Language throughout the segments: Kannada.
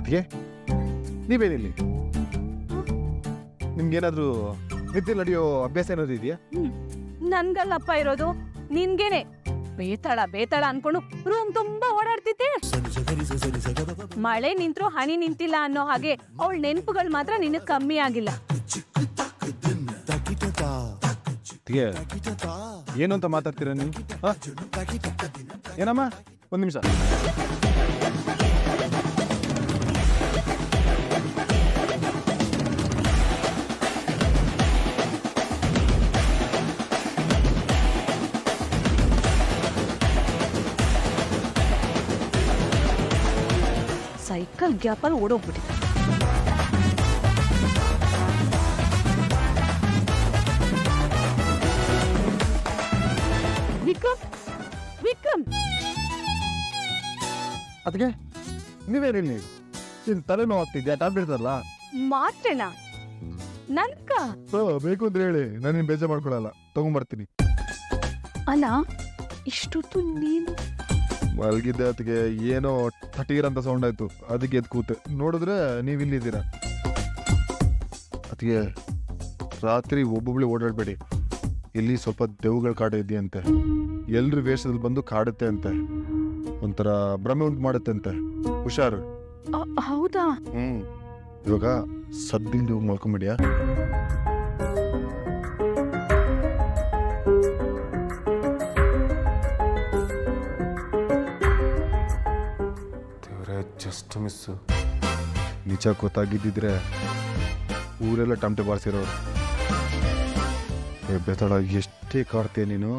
ಅದಕ್ಕೆ ನೀವೇನಿಲ್ಲಿ ನಿಮ್ಗೇನಾದ್ರೂ ನಿದ್ದೆ ನಡೆಯೋ ಅಭ್ಯಾಸ ಏನಾದ್ರು ಇದೆಯಾ? ನನ್ಗಲ್ಲಪ್ಪ ಇರೋದು, ನಿನ್ಗೇನೆ. ಬೇತಾಳ ಅನ್ಕೊಂಡು ರೂಮ್ ತುಂಬಾ ಓಡಾಡ್ತಿದ್ದೆ. ಮಳೆ ನಿಂತ್ರು ಹನಿ ನಿಂತಿಲ್ಲ ಅನ್ನೋ ಹಾಗೆ ಅವಳ ನೆನಪುಗಳು ಮಾತ್ರ ನಿನಗ್ ಕಮ್ಮಿ ಆಗಿಲ್ಲ. ಏನು ಅಂತ ಮಾತಾಡ್ತೀರ ನೀವು? ಏನಮ್ಮ, ಒಂದ್ ನಿಮಿಷ. ಸೈಕಲ್ ಗ್ಯಾಪಲ್ಲಿ ಓಡೋಗ್ಬಿಟ್ಟಿದೆ. ವಿಕ್ರಮ್, ಅದಕ್ಕೆ ನೀವೇನಿಲ್ಲ, ನೀನು ತಲೆನೋವು ಆಗ್ತಿದ್ಯಾ? ಟ್ಯಾಬ್ಲೆಟ್ ಅಲ್ಲ ಮಾತ್ರೆನಾ? ನನ್ಕ ಬೇಕು ಅಂತ ಹೇಳಿ ನಾನು ಬೇಜಾರು ಮಾಡ್ಕೊಳಲ್ಲ, ತಗೊಂಡ್ಬರ್ತೀನಿ. ಅಲ್ಲ, ಇಷ್ಟೊತ್ತು ನೀನು ಮಲಗಿದ್ದೆ. ಅದಕ್ಕೆ ಏನೋ ಥಟೀರ್ ಅಂತ ಸೌಂಡ್ ಆಯ್ತು, ಅದಕ್ಕೆ ಎದ್ದು ಕೂತೆ. ನೋಡಿದ್ರೆ ನೀವು ಇಲ್ಲಿದ್ದೀರಾ. ಅದಕ್ಕೆ ರಾತ್ರಿ ಒಬ್ಬೊಬ್ಳಿ ಓಡಾಡಬೇಡಿ. ಇಲ್ಲಿ ಸ್ವಲ್ಪ ದೆವ್ವಗಳ ಕಾಡು ಇದೆಯಂತೆ. ಎಲ್ರು ವೇಷದಲ್ಲಿ ಬಂದು ಕಾಡುತ್ತೆ ಅಂತೆ, ಒಂಥರ ಭ್ರಮೆ ಉಂಟು ಮಾಡುತ್ತೆ ಅಂತೆ. ಹುಷಾರು. ಹೌದಾ? ಇವಾಗ ಸದ್ದಿಲ್ದು ಮಲ್ಕೊಂಬಿಡಿಯಾ? Just miss. ನಿಜ ಗೊತ್ತಾಗಿದ್ದಿದ್ರೆ ಊರೆಲ್ಲ ಟಮಟೆ ಬಾರಿಸಿರೋರು. ಬೆತ್ತಳ ಎಷ್ಟೇ ಕಾಡ್ತೀಯ ನೀನು.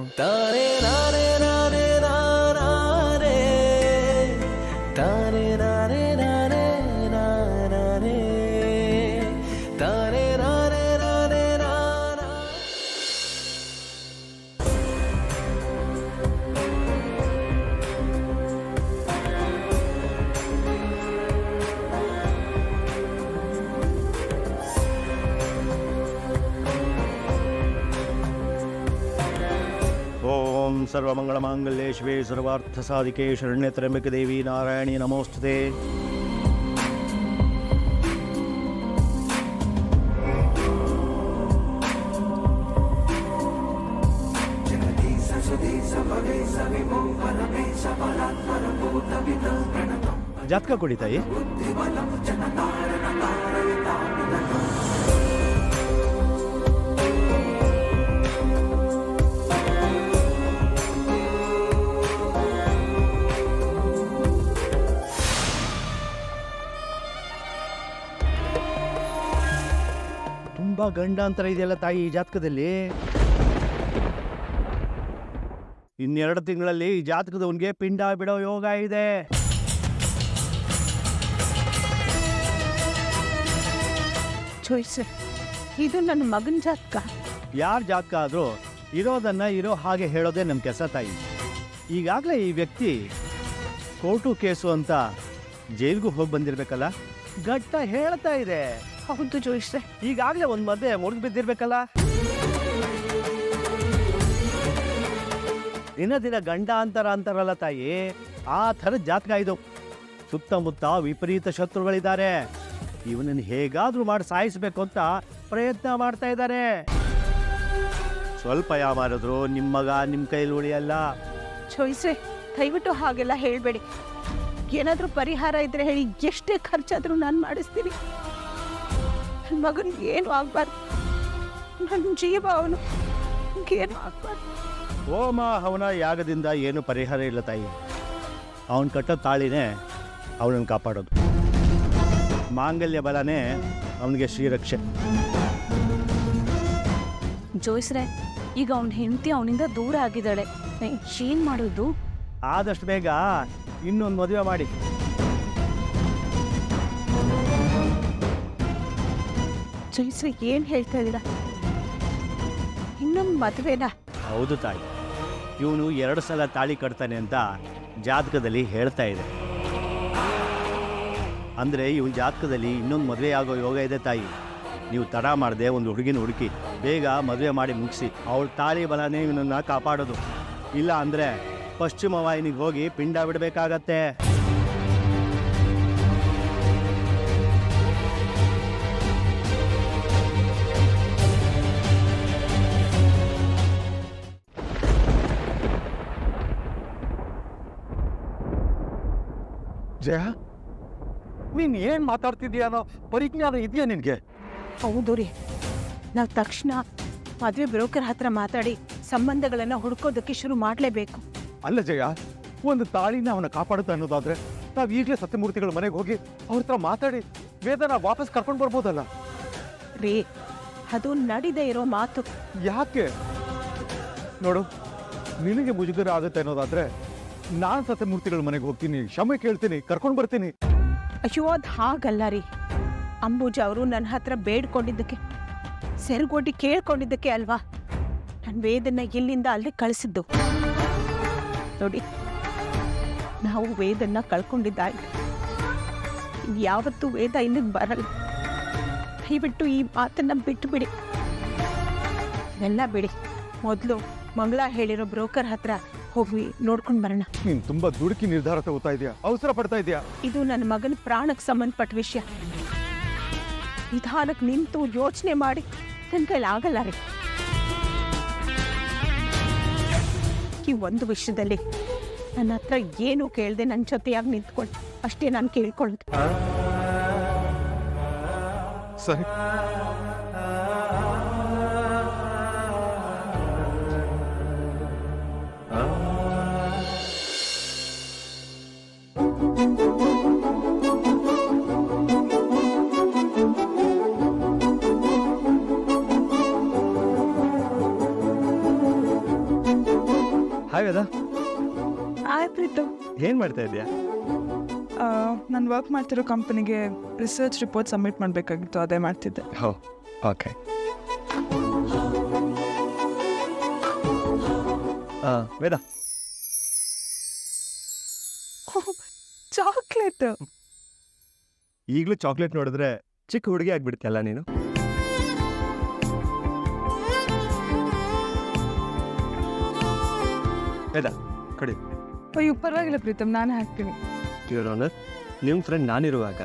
ಓಂ ಸರ್ವಮಂಗಳಮಾಂಗಲ್ಯೆ ಶಿವೆ ಸರ್ವಾರ್ಥಸಾಧಿಕೆ ಶರಣ್ಯೆ ತ್ರ್ಯಂಬಕೆ ದೇವಿ ನಾರಾಯಣಿ ನಮೋಸ್ತುತೆ. ಜಾತಕ ಕೊಡಿ ತಾಯಿ. ತುಂಬಾ ಗಂಡಾಂತರ ಇದೆಯಲ್ಲ ತಾಯಿ ಈ ಜಾತಕದಲ್ಲಿ. ಇನ್ನೆರಡು ತಿಂಗಳಲ್ಲಿ ಈ ಜಾತಕದವನಿಗೆ ಪಿಂಡ ಬಿಡೋ ಯೋಗ ಇದೆ. ಇದು ನನ್ನ ಮಗನ ಜಾತಕ. ಯಾರ ಜಾತಕ ಆದ್ರೂ ಇರೋದನ್ನ ಇರೋ ಹಾಗೆ ಹೇಳೋದೇ ನಮ್ಮ ಕೆಲಸ ತಾಯಿ. ಈಗಾಗಲೇ ಈ ವ್ಯಕ್ತಿ ಕೋರ್ಟು ಕೇಸು ಅಂತ ಜೈಲ್ಗೂ ಹೋಗಿ ಬಂದಿರ್ಬೇಕಲ್ಲ, ಗಟ್ಟ ಹೇಳ್ತಾ ಇದೆ. ಹೌದು ಜೋಯಿಸ್ರೆ, ಈಗಾಗಲೇ ಒಂದು ಮದುವೆ ಮುರಿದು ಬಿದ್ದಿರ್ಬೇಕಲ್ಲ. ದಿನ ಗಂಡ ಅಂತಾರಲ್ಲ ತಾಯಿ, ಆ ಥರದ ಜಾತಕ ಇದು. ಸುತ್ತಮುತ್ತ ವಿಪರೀತ ಶತ್ರುಗಳಿದ್ದಾರೆ. ಇವನನ್ನು ಹೇಗಾದ್ರೂ ಮಾಡಿ ಸಾಯಿಸಬೇಕು ಅಂತ ಪ್ರಯತ್ನ ಮಾಡ್ತಾ ಇದ್ದಾರೆ. ಸ್ವಲ್ಪ ಯಾಮಾರಿದ್ರು ನಿಮ್ಮ ಮಗ ನಿಮ್ಮ ಕೈಲಿ ಉಳಿಯಲ್ಲ. ಜೋಯಿಸ್ರೆ, ದಯವಿಟ್ಟು ಹಾಗೆಲ್ಲ ಹೇಳಬೇಡಿ. ಏನಾದರೂ ಪರಿಹಾರ ಇದ್ರೆ ಹೇಳಿ, ಎಷ್ಟೇ ಖರ್ಚಾದ್ರೂ ನಾನು ಮಾಡಿಸ್ತೀನಿ. ನನ್ನ ಮಗನಿಗೆ ಏನು ಆಗ್ಬಾರ್ದು, ನನ್ನ ಜೀವ ಅವನು ಏನು ಆಗ್ಬಾರ್ದು. ಹೋಮ ಹವನ ಯಾಗದಿಂದ ಏನು ಪರಿಹಾರ ಇಲ್ಲ ತಾಯಿ. ಅವನು ಕಟ್ಟೋ ತಾಳಿನೇ ಅವನನ್ನು ಕಾಪಾಡೋದು. ಮಾಂಗಲ್ಯ ಬಲನೇ ಅವನಿಗೆ ಶ್ರೀರಕ್ಷೆ. ಜೋಯಿಸ್ರೆ, ಈಗ ಅವನ ಹೆಂಡತಿ ಅವನಿಂದ ದೂರ ಆಗಿದ್ದಾಳೆ. ಏನ್ ಮಾಡೋದು? ಆದಷ್ಟು ಬೇಗ ಇನ್ನೊಂದು ಮದುವೆ ಮಾಡಿ. ಜೋಯಿಸ್ರೆ, ಏನ್ ಹೇಳ್ತಾ ಇದ್ದೀರಾ? ಇನ್ನೊಂದು ಮದುವೆನಾ? ಹೌದು ತಾಯಿ, ಇವನು 2 ಸಲ ತಾಳಿ ಕಟ್ತಾನೆ ಅಂತ ಜಾತಕದಲ್ಲಿ ಹೇಳ್ತಾ ಇದೆ. ಅಂದರೆ ಇವನ ಜಾತಕದಲ್ಲಿ ಇನ್ನೊಂದು ಮದುವೆ ಆಗೋ ಯೋಗ ಇದೆ ತಾಯಿ. ನೀವು ತಡ ಮಾಡದೆ ಒಂದು ಹುಡುಗಿನ ಹುಡುಕಿ ಬೇಗ ಮದುವೆ ಮಾಡಿ ಮುಗಿಸಿ. ಅವಳ ತಾಳಿ ಬಲನೇ ಇವನನ್ನು ಕಾಪಾಡೋದು. ಇಲ್ಲ ಅಂದರೆ ಪಶ್ಚಿಮ ವಾಹಿನಿಗೆ ಹೋಗಿ ಪಿಂಡ ಬಿಡಬೇಕಾಗತ್ತೆ. ಜಯ, ನೀನ್ ಏನ್ ಮಾತಾಡ್ತಿದ್ಯಾ ಅನ್ನೋ ಪರಿಜ್ಞಾನ ಇದೆಯಾ ನಿನ್ಗೆ? ಹೌದು ರೀ, ನಾವು ತಕ್ಷಣ ಮದುವೆ ಬ್ರೋಕರ್ ಹತ್ರ ಮಾತಾಡಿ ಸಂಬಂಧಗಳನ್ನು ಹುಡ್ಕೋದಕ್ಕೆ ಶುರು ಮಾಡಲೇಬೇಕು. ಅಲ್ಲ ಜಯ, ಒಂದು ತಾಳಿನ ಅವನ ಕಾಪಾಡುತ್ತೆ ಅನ್ನೋದಾದ್ರೆ ನಾವ್ ಈಗಲೇ ಸತ್ಯಮೂರ್ತಿಗಳ ಮನೆಗೆ ಹೋಗಿ ಅವ್ರ ಹತ್ರ ಮಾತಾಡಿ ವೇದನ ವಾಪಸ್ ಕರ್ಕೊಂಡು ಬರ್ಬೋದಲ್ಲ? ರೀ, ಅದು ನಡೀದೇ ಇರೋ ಮಾತು. ಯಾಕೆ? ನೋಡು, ನಿನಗೆ ಮುಜುಗರ ಆಗುತ್ತೆ ಅನ್ನೋದಾದ್ರೆ ನಾನ್ ಸತ್ಯಮೂರ್ತಿಗಳ ಮನೆಗೆ ಹೋಗ್ತೀನಿ, ಕ್ಷಮೆ ಕೇಳ್ತೀನಿ, ಕರ್ಕೊಂಡು ಬರ್ತೀನಿ. ಅಯ್ಯೋ, ಅದು ಹಾಗಲ್ಲ ರೀ. ಅಂಬುಜ ಅವರು ನನ್ನ ಹತ್ರ ಬೇಡ್ಕೊಂಡಿದ್ದಕ್ಕೆ, ಸೆರಗೊಡ್ಡಿ ಕೇಳ್ಕೊಂಡಿದ್ದಕ್ಕೆ ಅಲ್ವಾ ನಾನು ವೇದನ್ನ ಇಲ್ಲಿಂದ ಅಲ್ಲಿ ಕಳಿಸಿದ್ದು. ನೋಡಿ, ನಾವು ವೇದನ್ನ ಕಳ್ಕೊಂಡಿದ್ದಾಯ್ತು. ಯಾವತ್ತೂ ವೇದ ಇಲ್ಲಿಗೆ ಬರಲ್ಲ. ದಯವಿಟ್ಟು ಈ ಮಾತನ್ನ ಬಿಟ್ಟು ಬಿಡಿ. ಎಲ್ಲ ಬಿಡಿ, ಮೊದಲು ಮಂಗಳ ಹೇಳಿರೋ ಬ್ರೋಕರ್ ಹತ್ರ ಹೋಗಿ ನೋಡ್ಕೊಂಡು ಬರೋಣ. ನೀನ್ ತುಂಬಾ ದುಡುಕಿ ನಿರ್ಧಾರ ತಗೋತಾ ಇದೆಯಾ, ಅವಸರ ಪಡ್ತಾ ಇದೆಯಾ? ಇದು ನನ್ನ ಮಗನ ಪ್ರಾಣಕ್ಕೆ ಸಂಬಂಧಪಟ್ಟ ವಿಷಯ. ನಿಧಾನಕ್ಕೆ ನಿಂತು ಯೋಚನೆ ಮಾಡಿ ನನ್ನ ಕೈಲಿ ಆಗಲ್ಲ ರೀ. ಈ ಒಂದು ವಿಷಯದಲ್ಲಿ ನನ್ನ ಹತ್ರ ಏನು ಕೇಳದೆ ನನ್ನ ಜೊತೆಯಾಗಿ ನಿಂತ್ಕೊಂಡು ಅಷ್ಟೇ ನಾನು ಕೇಳ್ಕೊಳ್ಳೋದು. ಸರಿ, ಹಾಯ್ ವೇದ, ಪ್ರೀತು, ಏನ್ ಮಾಡ್ತಾ ಇದೀಯಾ? ನಾನು ವರ್ಕ್ ಮಾಡ್ತಿರೋ ಕಂಪನಿಗೆ ರಿಸರ್ಚ್ ರಿಪೋರ್ಟ್ ಸಬ್ಮಿಟ್ ಮಾಡಬೇಕಾಗಿತ್ತು, ಅದೇ ಮಾಡ್ತಿದ್ದೆ. ಹೋ, ಓಕೆ. ವೇದ, ಚಾಕ್ಲೇಟ್. ಈಗಲೂ ಚಾಕ್ಲೇಟ್ ನೋಡಿದ್ರೆ ಚಿಕ್ಕ ಹುಡುಗಿ ಆಗ್ಬಿಡ್ತೀಯಲ್ಲ ನೀನು. ವೇದ, ಕೊಡಿ. ಅಯ್ಯೋ, ಪರವಾಗಿಲ್ಲ ಪ್ರೀತಮ್, ನಾನೇ ಹಾಕ್ತೀನಿ. ನಿಮ್ಮ ಫ್ರೆಂಡ್ ನಾನಿರುವಾಗ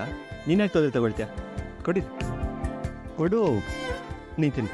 ನೀನ್ಯಾಕೆ ತೊಂದರೆ ತಗೊಳ್ತೀಯ? ಕೊಡಿ, ಕೊಡು, ನೀ ತಿನ್ನಿ.